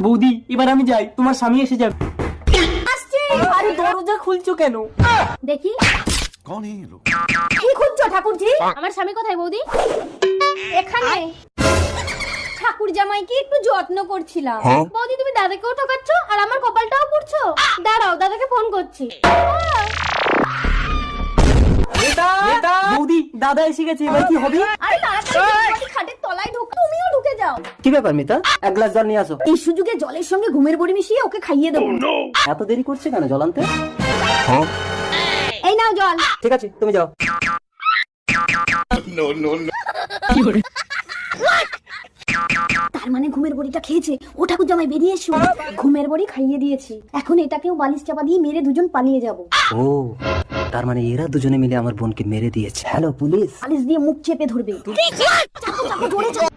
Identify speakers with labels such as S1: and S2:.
S1: বৌদি এবার আমি যাই, তোমার স্বামী এসে যাবে। আরে দরজা খুলছো কেন?
S2: দেখি
S3: कौन है ये लोग?
S2: কি খুঁজছো ঠাকুরজি? আমার স্বামী কোথায় বৌদি? এখানে। ঠাকুর জামাইকে একটু যত্ন করছিলাম। বৌদি তুমি দাদাকেও ঠকাচ্ছ আর আমার কপালটাও পুড়ছো। দাঁড়াও দাদাকে ফোন করছি।
S1: বৌদি দাদা এসে গেছে, এবার কি হবে?
S2: আরে তাড়াতাড়ি খাটের তলায় ঢোক, তুমিও ঢুকে যাও।
S1: কি ব্যাপার মিতা, এক গ্লাস জল নিয়ে আসো।
S2: এই সুযোগে জলের সঙ্গে ঘুমের বড়ি মিশিয়ে ওকে খাইয়ে দেবো।
S1: এত দেরি করছে কেন জল আনতে?
S2: এই নাও জল।
S1: ঠিক আছে তুমি যাও।
S2: তার মানে ঘুমের বড়িটা খেয়েছে। ও ঠাকুর জামাই বেরিয়ে এসো। ঘুমের বড়ি খাইয়ে দিয়েছি, এখন এটাকেও বালিশ চাপা দিয়ে মেরে দুজন পালিয়ে যাব।
S1: ও তার মানে এরা দুজনে মিলে আমার বোনকে মেরে দিয়েছে। Hello police.
S2: বালিশ দিয়ে মুখ চেপে ধরবে। চাপো চাপো জোরে চাপো।